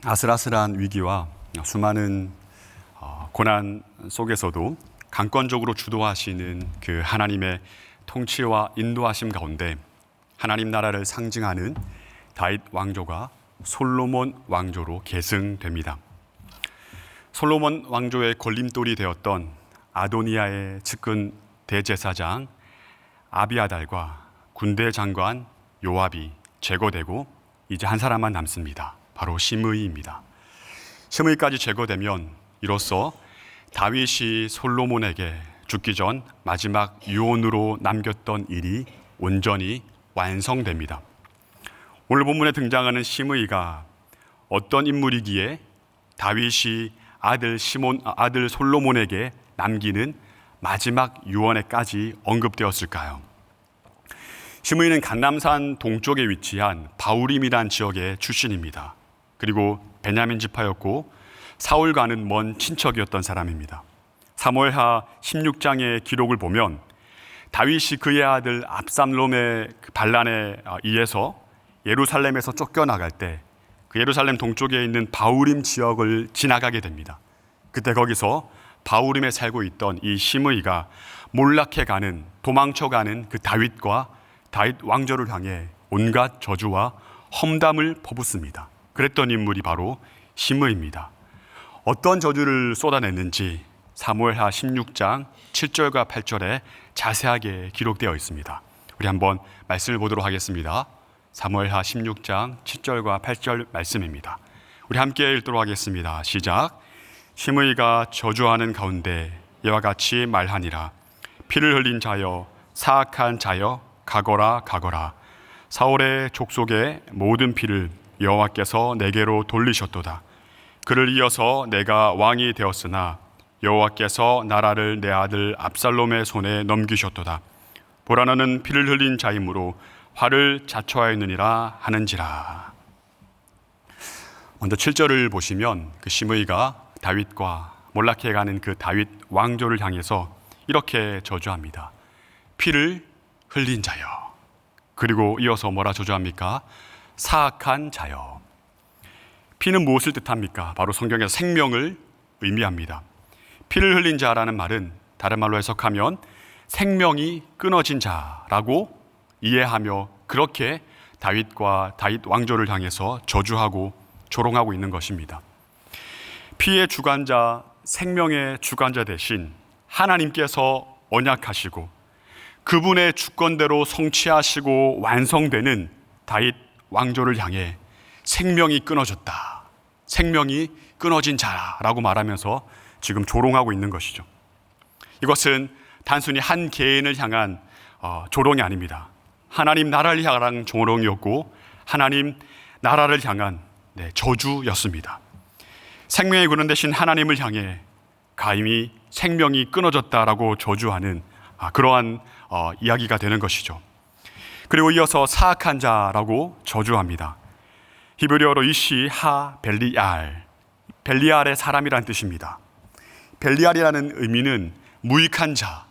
아슬아슬한 위기와 수많은 고난 속에서도 강권적으로 주도하시는 그 하나님의 통치와 인도하심 가운데 하나님 나라를 상징하는 다윗 왕조가 솔로몬 왕조로 계승됩니다. 솔로몬 왕조의 걸림돌이 되었던 아도니아의 측근 대제사장 아비아달과 군대 장관 요압이 제거되고 이제 한 사람만 남습니다. 바로 시므이입니다. 시므이까지 제거되면 이로써 다윗이 솔로몬에게 죽기 전 마지막 유언으로 남겼던 일이 온전히 완성됩니다. 오늘 본문에 등장하는 시므이가 어떤 인물이기에 다윗이 아들 솔로몬에게 남기는 마지막 유언에까지 언급되었을까요? 시므이는 감람산 동쪽에 위치한 바우림이란 지역의 출신입니다. 그리고 베냐민 지파였고 사울과는 먼 친척이었던 사람입니다. 사무엘하 16장의 기록을 보면 다윗이 그의 아들 압살롬의 반란에 의해서 예루살렘에서 쫓겨나갈 때 그 예루살렘 동쪽에 있는 바우림 지역을 지나가게 됩니다. 그때 거기서 바우림에 살고 있던 이 시므이가 몰락해가는, 도망쳐가는 그 다윗과 다윗 왕조를 향해 온갖 저주와 험담을 퍼붓습니다. 그랬던 인물이 바로 시므이입니다. 어떤 저주를 쏟아냈는지 사무엘하 16장 7절과 8절에 자세하게 기록되어 있습니다. 우리 한번 말씀을 보도록 하겠습니다. 사무엘하 16장 7절과 8절 말씀입니다. 우리 함께 읽도록 하겠습니다. 시작. 시므이가 저주하는 가운데 이와 같이 말하니라. 피를 흘린 자여, 사악한 자여, 가거라 가거라. 사울의 족속의 모든 피를 여호와께서 내게로 돌리셨도다. 그를 이어서 내가 왕이 되었으나 여호와께서 나라를 내 아들 압살롬의 손에 넘기셨도다. 보라, 너는 피를 흘린 자이므로 화를 자초하였느니라 하는지라. 먼저 7절을 보시면 그 시므이가 다윗과 몰락해가는 그 다윗 왕조를 향해서 이렇게 저주합니다. 피를 흘린 자여. 그리고 이어서 뭐라 저주합니까? 사악한 자여. 피는 무엇을 뜻합니까? 바로 성경에서 생명을 의미합니다. 피를 흘린 자라는 말은 다른 말로 해석하면 생명이 끊어진 자라고 이해하며 그렇게 다윗과 다윗 왕조를 향해서 저주하고 조롱하고 있는 것입니다. 피의 주관자, 생명의 주관자 대신 하나님께서 언약하시고 그분의 주권대로 성취하시고 완성되는 다윗 왕조를 향해 생명이 끊어졌다, 생명이 끊어진 자라고 말하면서 지금 조롱하고 있는 것이죠. 이것은 단순히 한 개인을 향한 조롱이 아닙니다. 하나님 나라를 향한 조롱이었고 하나님 나라를 향한 저주였습니다. 생명의 근원 되신 하나님을 향해 감히 생명이 끊어졌다라고 저주하는 그러한 이야기가 되는 것이죠. 그리고 이어서 사악한 자라고 저주합니다. 히브리어로 이시 하 벨리알, 벨리알의 사람이란 뜻입니다. 벨리알이라는 의미는 무익한 자,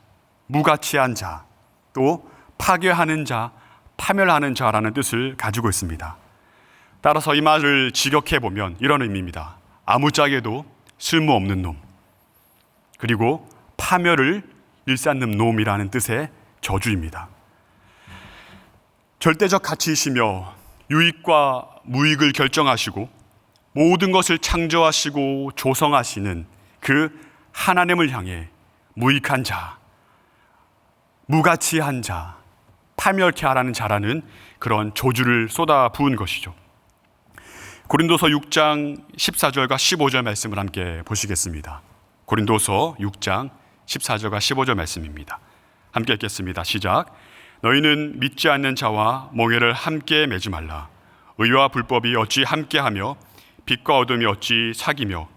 무가치한 자, 또 파괴하는 자, 파멸하는 자라는 뜻을 가지고 있습니다. 따라서 이 말을 직역해 보면 이런 의미입니다. 아무짝에도 쓸모없는 놈, 그리고 파멸을 일삼는 놈이라는 뜻의 저주입니다. 절대적 가치이시며 유익과 무익을 결정하시고 모든 것을 창조하시고 조성하시는 그 하나님을 향해 무익한 자, 무가치한 자, 파멸케 하라는 자라는 그런 저주를 쏟아 부은 것이죠. 고린도서 6장 14절과 15절 말씀을 함께 보시겠습니다. 고린도서 6장 14절과 15절 말씀입니다. 함께 읽겠습니다. 시작. 너희는 믿지 않는 자와 몽해를 함께 매지 말라. 의와 불법이 어찌 함께하며 빛과 어둠이 어찌 사귀며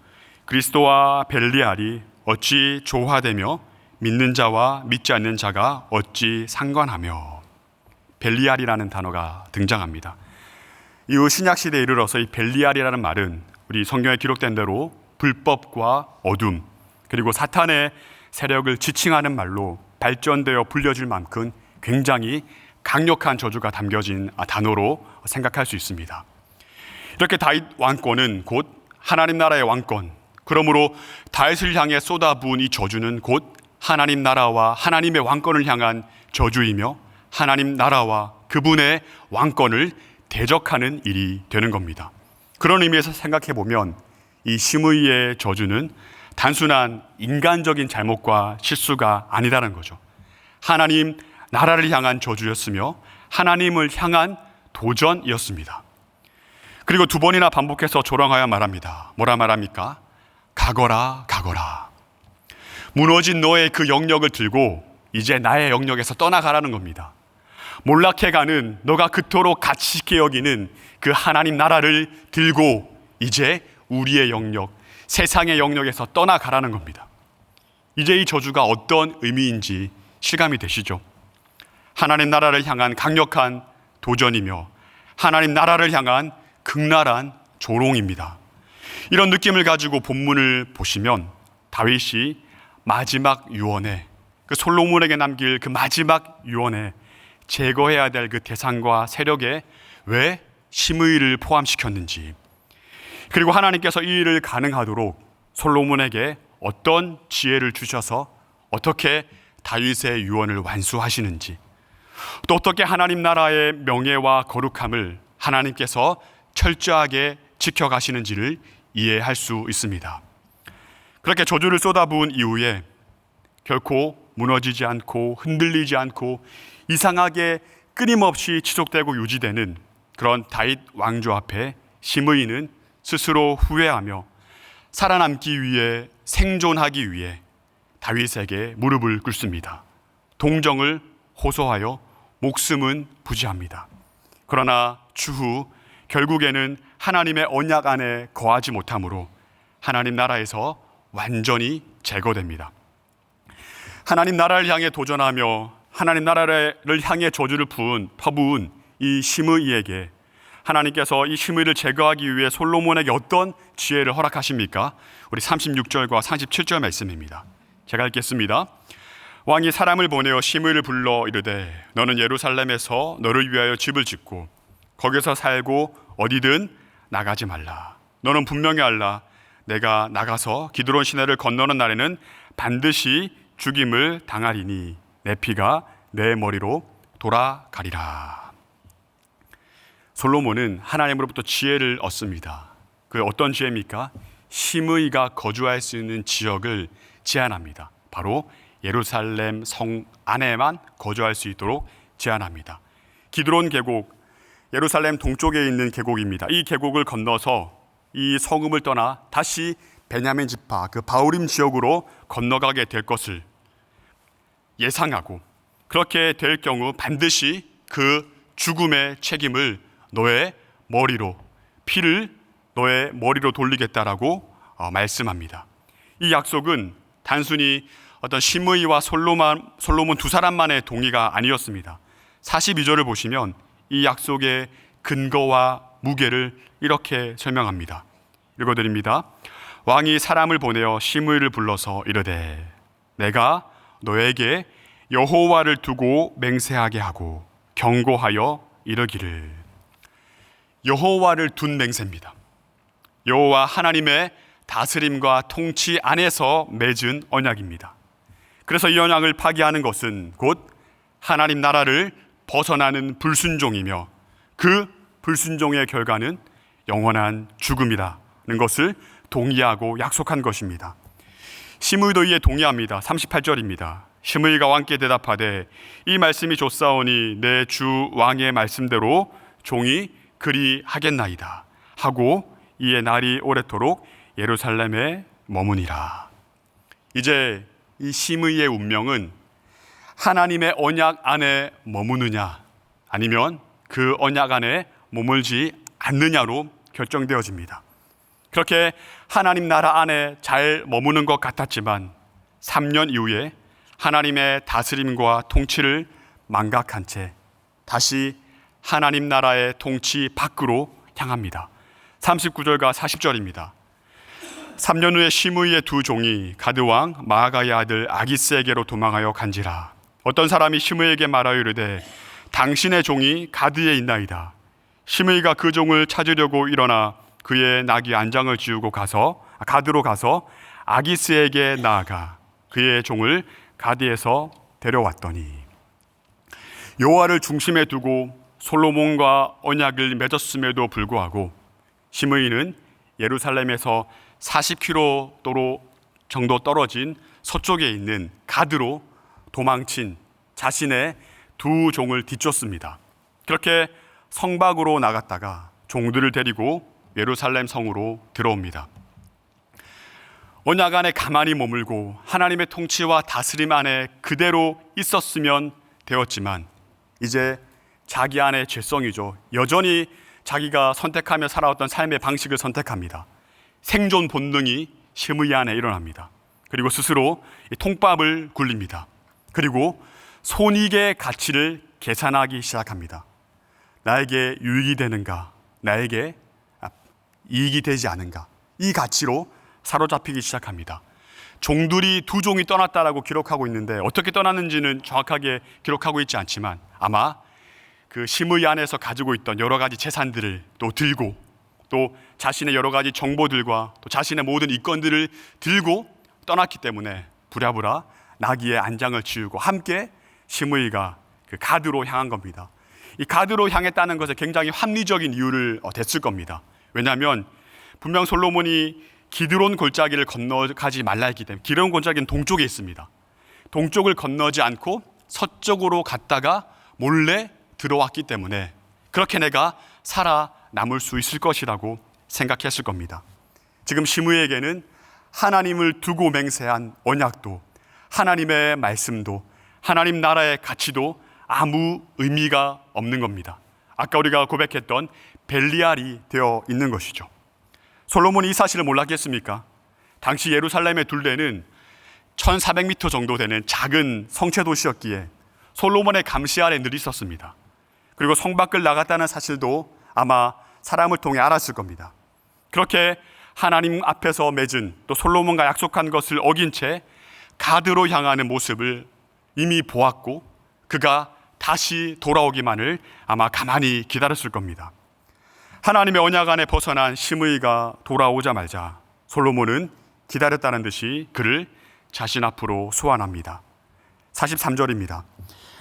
그리스도와 벨리알이 어찌 조화되며 믿는 자와 믿지 않는 자가 어찌 상관하며. 벨리알이라는 단어가 등장합니다. 이후 신약시대에 이르러서 이 벨리알이라는 말은 우리 성경에 기록된 대로 불법과 어둠, 그리고 사탄의 세력을 지칭하는 말로 발전되어 불려질 만큼 굉장히 강력한 저주가 담겨진 단어로 생각할 수 있습니다. 이렇게 다윗 왕권은 곧 하나님 나라의 왕권, 그러므로 다윗을 향해 쏟아부은 이 저주는 곧 하나님 나라와 하나님의 왕권을 향한 저주이며 하나님 나라와 그분의 왕권을 대적하는 일이 되는 겁니다. 그런 의미에서 생각해 보면 이 시므이의 저주는 단순한 인간적인 잘못과 실수가 아니라는 거죠. 하나님 나라를 향한 저주였으며 하나님을 향한 도전이었습니다. 그리고 두 번이나 반복해서 조롱하여 말합니다. 뭐라 말합니까? 가거라, 가거라. 무너진 너의 그 영역을 들고 이제 나의 영역에서 떠나가라는 겁니다. 몰락해가는 너가 그토록 가치 있게 여기는 그 하나님 나라를 들고 이제 우리의 영역, 세상의 영역에서 떠나가라는 겁니다. 이제 이 저주가 어떤 의미인지 실감이 되시죠? 하나님 나라를 향한 강력한 도전이며 하나님 나라를 향한 극렬한 조롱입니다. 이런 느낌을 가지고 본문을 보시면 다윗이 마지막 유언에, 그 솔로몬에게 남길 그 마지막 유언에 제거해야 될 그 대상과 세력에 왜 시므이를 포함시켰는지, 그리고 하나님께서 이 일을 가능하도록 솔로몬에게 어떤 지혜를 주셔서 어떻게 다윗의 유언을 완수하시는지, 또 어떻게 하나님 나라의 명예와 거룩함을 하나님께서 철저하게 지켜가시는지를 이해할 수 있습니다. 그렇게 저주를 쏟아부은 이후에 결코 무너지지 않고 흔들리지 않고 이상하게 끊임없이 지속되고 유지되는 그런 다윗 왕조 앞에 시므이는 스스로 후회하며 살아남기 위해, 생존하기 위해 다윗에게 무릎을 꿇습니다. 동정을 호소하여 목숨은 부지합니다. 그러나 추후 결국에는 하나님의 언약 안에 거하지 못함으로 하나님 나라에서 완전히 제거됩니다. 하나님 나라를 향해 도전하며 하나님 나라를 향해 저주를 퍼부은 이 시므이에게 하나님께서 이 시므이를 제거하기 위해 솔로몬에게 어떤 지혜를 허락하십니까? 우리 36절과 37절 말씀입니다. 제가 읽겠습니다. 왕이 사람을 보내어 시므이를 불러 이르되 너는 예루살렘에서 너를 위하여 집을 짓고 거기서 살고 어디든 나가지 말라. 너는 분명히 알라. 내가 나가서 기드론 시내를 건너는 날에는 반드시 죽임을 당하리니 내 피가 내 머리로 돌아가리라. 솔로몬은 하나님으로부터 지혜를 얻습니다. 그 어떤 지혜입니까? 시므이가 거주할 수 있는 지역을 제한합니다. 바로 예루살렘 성 안에만 거주할 수 있도록 제한합니다. 기드론 계곡, 예루살렘 동쪽에 있는 계곡입니다. 이 계곡을 건너서 이 성읍을 떠나 다시 베냐민 지파, 그 바우림 지역으로 건너가게 될 것을 예상하고, 그렇게 될 경우 반드시 그 죽음의 책임을 너의 머리로, 피를 너의 머리로 돌리겠다라고 말씀합니다. 이 약속은 단순히 어떤 시므이와 솔로몬 두 사람만의 동의가 아니었습니다. 42절을 보시면 이 약속의 근거와 무게를 이렇게 설명합니다. 읽어드립니다. 왕이 사람을 보내어 시므이를 불러서 이르되 내가 너에게 여호와를 두고 맹세하게 하고 경고하여 이르기를. 여호와를 둔 맹세입니다. 여호와 하나님의 다스림과 통치 안에서 맺은 언약입니다. 그래서 이 언약을 파기하는 것은 곧 하나님 나라를 벗어나는 불순종이며 그 불순종의 결과는 영원한 죽음이라는 것을 동의하고 약속한 것입니다. 시므이도 이에 동의합니다. 38절입니다. 시므이가 왕께 대답하되 이 말씀이 좋사오니 내 주 왕의 말씀대로 종이 그리 하겠나이다 하고 이에 날이 오래도록 예루살렘에 머무니라. 이제 이 시므이의 운명은 하나님의 언약 안에 머무느냐 아니면 그 언약 안에 머물지 않느냐로 결정되어집니다. 그렇게 하나님 나라 안에 잘 머무는 것 같았지만 3년 이후에 하나님의 다스림과 통치를 망각한 채 다시 하나님 나라의 통치 밖으로 향합니다. 39절과 40절입니다. 3년 후에 시므이의 두 종이 가드왕 마아가의 아들 아기스에게로 도망하여 간지라. 어떤 사람이 시므이에게 말하여 이르되 당신의 종이 가드에 있나이다. 시므이가 그 종을 찾으려고 일어나 그의 나귀 안장을 지우고 가드로 가서 아기스에게 나아가 그의 종을 가드에서 데려왔더니 여호와를 중심에 두고 솔로몬과 언약을 맺었음에도 불구하고 시므이는 예루살렘에서 40km 정도 떨어진 서쪽에 있는 가드로 도망친 자신의 두 종을 뒤쫓습니다. 그렇게 성 밖으로 나갔다가 종들을 데리고 예루살렘 성으로 들어옵니다. 언약 안에 가만히 머물고 하나님의 통치와 다스림 안에 그대로 있었으면 되었지만 이제 자기 안의 죄성이죠. 여전히 자기가 선택하며 살아왔던 삶의 방식을 선택합니다. 생존 본능이 시므이 안에 일어납니다. 그리고 스스로 통밥을 굴립니다. 그리고 손익의 가치를 계산하기 시작합니다. 나에게 유익이 되는가, 나에게 이익이 되지 않은가, 이 가치로 사로잡히기 시작합니다. 종들이 두 종이 떠났다라고 기록하고 있는데 어떻게 떠났는지는 정확하게 기록하고 있지 않지만 아마 그 시므이 안에서 가지고 있던 여러 가지 재산들을 또 들고 또 자신의 여러 가지 정보들과 또 자신의 모든 이권들을 들고 떠났기 때문에 부랴부랴 나귀의 안장을 지우고 함께 시므이가 그 가드로 향한 겁니다. 이 가드로 향했다는 것에 굉장히 합리적인 이유를 댔을 겁니다. 왜냐하면 분명 솔로몬이 기드론 골짜기를 건너가지 말라 했기 때문에 기드론 골짜기는 동쪽에 있습니다. 동쪽을 건너지 않고 서쪽으로 갔다가 몰래 들어왔기 때문에 그렇게 내가 살아남을 수 있을 것이라고 생각했을 겁니다. 지금 시므이에게는 하나님을 두고 맹세한 언약도 하나님의 말씀도 하나님 나라의 가치도 아무 의미가 없는 겁니다. 아까 우리가 고백했던 벨리알이 되어 있는 것이죠. 솔로몬이 이 사실을 몰랐겠습니까? 당시 예루살렘의 둘레는 1400m 정도 되는 작은 성체 도시였기에 솔로몬의 감시 아래 늘 있었습니다. 그리고 성 밖을 나갔다는 사실도 아마 사람을 통해 알았을 겁니다. 그렇게 하나님 앞에서 맺은 또 솔로몬과 약속한 것을 어긴 채 가드로 향하는 모습을 이미 보았고 그가 다시 돌아오기만을 아마 가만히 기다렸을 겁니다. 하나님의 언약 안에 벗어난 시므이가 돌아오자마자 솔로몬은 기다렸다는 듯이 그를 자신 앞으로 소환합니다. 43절입니다.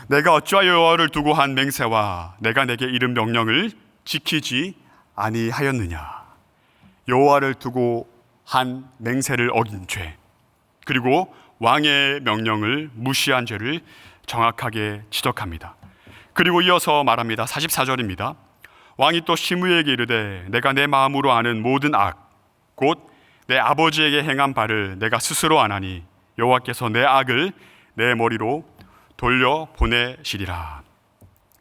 내가 어찌하여 여호와를 두고 한 맹세와 내가 내게 이른 명령을 지키지 아니하였느냐. 여호와를 두고 한 맹세를 어긴 죄 그리고 왕의 명령을 무시한 죄를 정확하게 지적합니다. 그리고 이어서 말합니다. 44절입니다. 왕이 또 시므이에게 이르되 내가 내 마음으로 아는 모든 악 곧 내 아버지에게 행한 바를 내가 스스로 아나니 여호와께서 내 악을 내 머리로 돌려 보내시리라.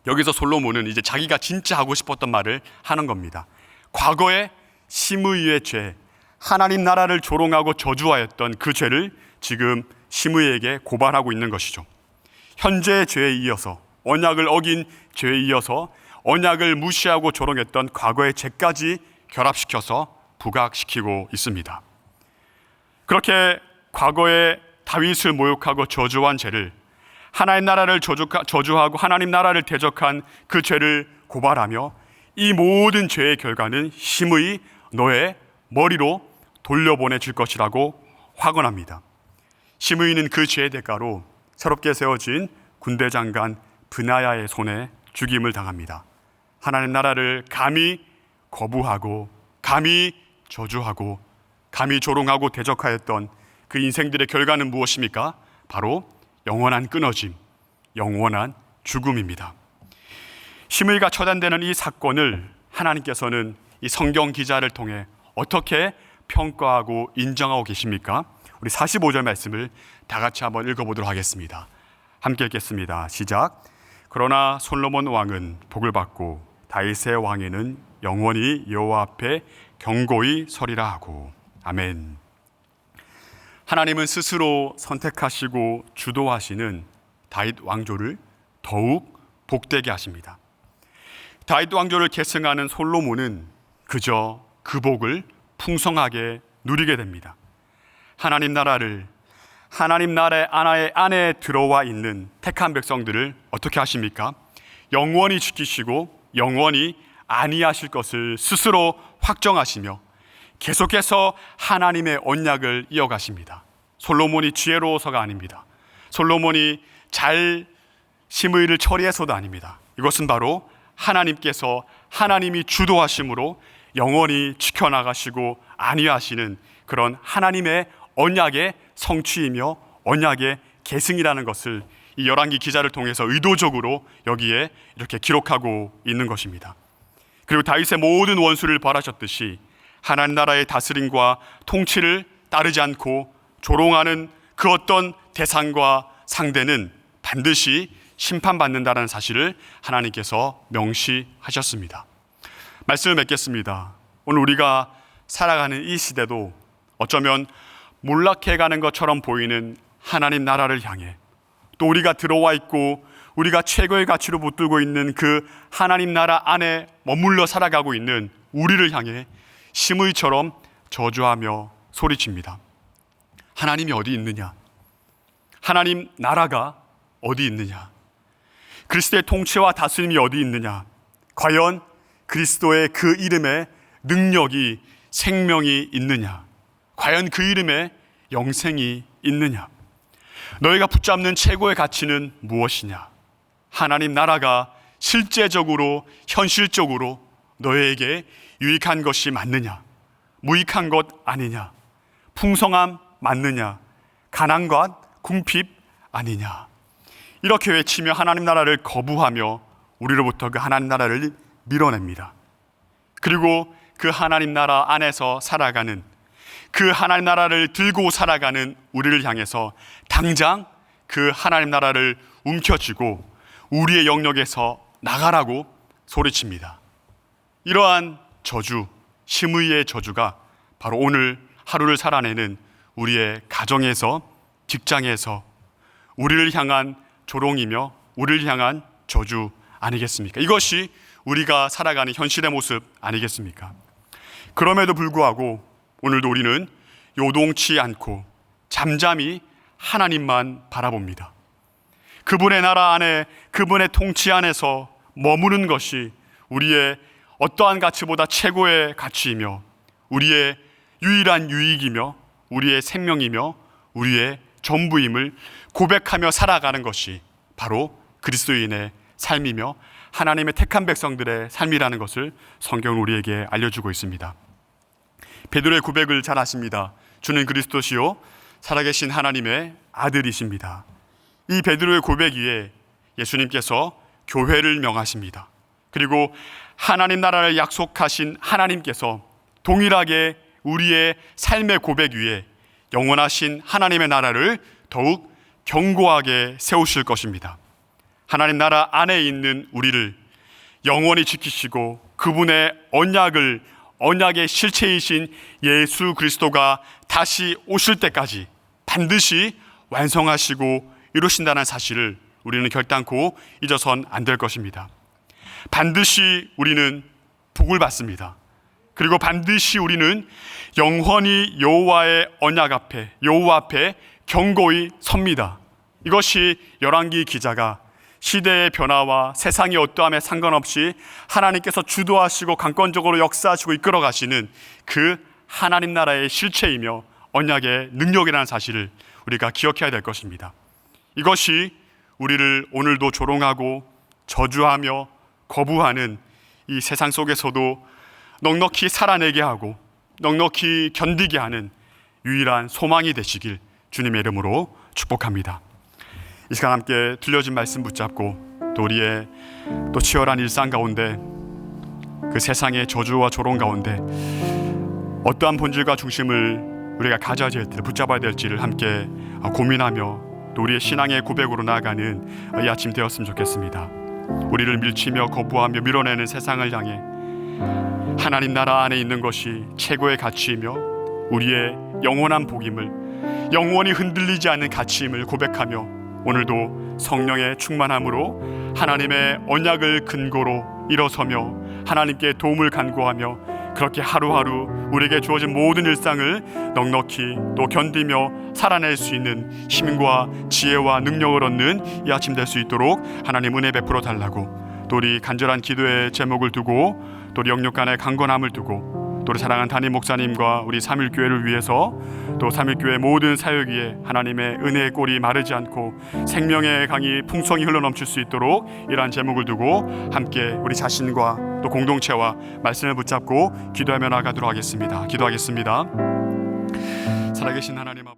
여기서 솔로몬은 이제 자기가 진짜 하고 싶었던 말을 하는 겁니다. 과거에 시므이의 죄, 하나님 나라를 조롱하고 저주하였던 그 죄를 지금 시므이에게 고발하고 있는 것이죠. 현재의 죄에 이어서 언약을 어긴 죄에 이어서 언약을 무시하고 조롱했던 과거의 죄까지 결합시켜서 부각시키고 있습니다. 그렇게 과거에 다윗을 모욕하고 저주한 죄를 하나님 나라를 저주하고 하나님 나라를 대적한 그 죄를 고발하며 이 모든 죄의 결과는 시므이 너의 머리로 돌려보내줄 것이라고 확언합니다. 시므이는 그 죄의 대가로 새롭게 세워진 군대 장관 브나야의 손에 죽임을 당합니다. 하나님 나라를 감히 거부하고 감히 저주하고 감히 조롱하고 대적하였던 그 인생들의 결과는 무엇입니까? 바로 영원한 끊어짐, 영원한 죽음입니다. 시므이가 처단되는 이 사건을 하나님께서는 이 성경 기자를 통해 어떻게 평가하고 인정하고 계십니까? 우리 45절 말씀을 다 같이 한번 읽어보도록 하겠습니다. 함께 읽겠습니다. 시작. 그러나 솔로몬 왕은 복을 받고 다윗의 왕위는 영원히 여호와 앞에 경고히 서리라 하고. 아멘. 하나님은 스스로 선택하시고 주도하시는 다윗 왕조를 더욱 복되게 하십니다. 다윗 왕조를 계승하는 솔로몬은 그저 그 복을 풍성하게 누리게 됩니다. 하나님 나라를 하나님 나라의 안에 들어와 있는 택한 백성들을 어떻게 하십니까? 영원히 지키시고 영원히 아니하실 것을 스스로 확정하시며 계속해서 하나님의 언약을 이어가십니다. 솔로몬이 지혜로워서가 아닙니다. 솔로몬이 잘 심의를 처리해서도 아닙니다. 이것은 바로 하나님께서 하나님이 주도하심으로 영원히 지켜나가시고 안위하시는 그런 하나님의 언약의 성취이며 언약의 계승이라는 것을 이 열왕기 기자를 통해서 의도적으로 여기에 이렇게 기록하고 있는 것입니다. 그리고 다윗의 모든 원수를 벌하셨듯이 하나님 나라의 다스림과 통치를 따르지 않고 조롱하는 그 어떤 대상과 상대는 반드시 심판받는다는 사실을 하나님께서 명시하셨습니다. 말씀을 맺겠습니다. 오늘 우리가 살아가는 이 시대도 어쩌면 몰락해가는 것처럼 보이는 하나님 나라를 향해 또 우리가 들어와 있고 우리가 최고의 가치로 붙들고 있는 그 하나님 나라 안에 머물러 살아가고 있는 우리를 향해 심의처럼 저주하며 소리칩니다. 하나님이 어디 있느냐? 하나님 나라가 어디 있느냐? 그리스도의 통치와 다스림이 어디 있느냐? 과연 그리스도의 그 이름에 능력이 생명이 있느냐? 과연 그 이름에 영생이 있느냐? 너희가 붙잡는 최고의 가치는 무엇이냐? 하나님 나라가 실제적으로 현실적으로 너희에게 유익한 것이 맞느냐? 무익한 것 아니냐? 풍성함 맞느냐? 가난 것 궁핍 아니냐? 이렇게 외치며 하나님 나라를 거부하며 우리로부터 그 하나님 나라를 밀어냅니다. 그리고 그 하나님 나라 안에서 살아가는 그 하나님 나라를 들고 살아가는 우리를 향해서 당장 그 하나님 나라를 움켜쥐고 우리의 영역에서 나가라고 소리칩니다. 이러한 저주, 심의의 저주가 바로 오늘 하루를 살아내는 우리의 가정에서, 직장에서 우리를 향한 조롱이며 우리를 향한 저주 아니겠습니까? 이것이 우리가 살아가는 현실의 모습 아니겠습니까? 그럼에도 불구하고 오늘도 우리는 요동치 않고 잠잠히 하나님만 바라봅니다. 그분의 나라 안에, 그분의 통치 안에서 머무는 것이 우리의 어떠한 가치보다 최고의 가치이며 우리의 유일한 유익이며 우리의 생명이며 우리의 전부임을 고백하며 살아가는 것이 바로 그리스도인의 삶이며 하나님의 택한 백성들의 삶이라는 것을 성경은 우리에게 알려주고 있습니다. 베드로의 고백을 잘 아십니다. 주는 그리스도시요 살아계신 하나님의 아들이십니다. 이 베드로의 고백 위에 예수님께서 교회를 명하십니다. 그리고 하나님 나라를 약속하신 하나님께서 동일하게 우리의 삶의 고백 위에 영원하신 하나님의 나라를 더욱 견고하게 세우실 것입니다. 하나님 나라 안에 있는 우리를 영원히 지키시고 그분의 언약의 실체이신 예수 그리스도가 다시 오실 때까지 반드시 완성하시고 이루신다는 사실을 우리는 결단코 잊어선 안 될 것입니다. 반드시 우리는 복을 받습니다. 그리고 반드시 우리는 영원히 여호와의 언약 앞에, 여호와 앞에 견고히 섭니다. 이것이 열왕기 기자가 시대의 변화와 세상의 어떠함에 상관없이 하나님께서 주도하시고 강권적으로 역사하시고 이끌어 가시는 그 하나님 나라의 실체이며 언약의 능력이라는 사실을 우리가 기억해야 될 것입니다. 이것이 우리를 오늘도 조롱하고 저주하며 거부하는 이 세상 속에서도 넉넉히 살아내게 하고 넉넉히 견디게 하는 유일한 소망이 되시길 주님의 이름으로 축복합니다. 이 시간 함께 들려진 말씀 붙잡고 또 우리의 또 치열한 일상 가운데 그 세상의 저주와 조롱 가운데 어떠한 본질과 중심을 우리가 가져야 될지 붙잡아야 될지를 함께 고민하며 또 우리의 신앙의 고백으로 나아가는 이 아침 되었으면 좋겠습니다. 우리를 밀치며 거부하며 밀어내는 세상을 향해 하나님 나라 안에 있는 것이 최고의 가치이며 우리의 영원한 복임을 영원히 흔들리지 않는 가치임을 고백하며 오늘도 성령의 충만함으로 하나님의 언약을 근거로 일어서며 하나님께 도움을 간구하며 그렇게 하루하루 우리에게 주어진 모든 일상을 넉넉히 또 견디며 살아낼 수 있는 힘과 지혜와 능력을 얻는 이 아침 될 수 있도록 하나님 은혜 베풀어 달라고 또 우리 간절한 기도의 제목을 두고 또 우리 영육간의 강건함을 두고 또 우리 사랑하는 담임 목사님과 우리 삼일교회를 위해서 또 삼일교회 모든 사역 위에 하나님의 은혜의 꼴이 마르지 않고 생명의 강이 풍성히 흘러넘칠 수 있도록 이러한 제목을 두고 함께 우리 자신과 또 공동체와 말씀을 붙잡고 기도하며 나아가도록 하겠습니다. 기도하겠습니다. 살아계신 하나님 아버지,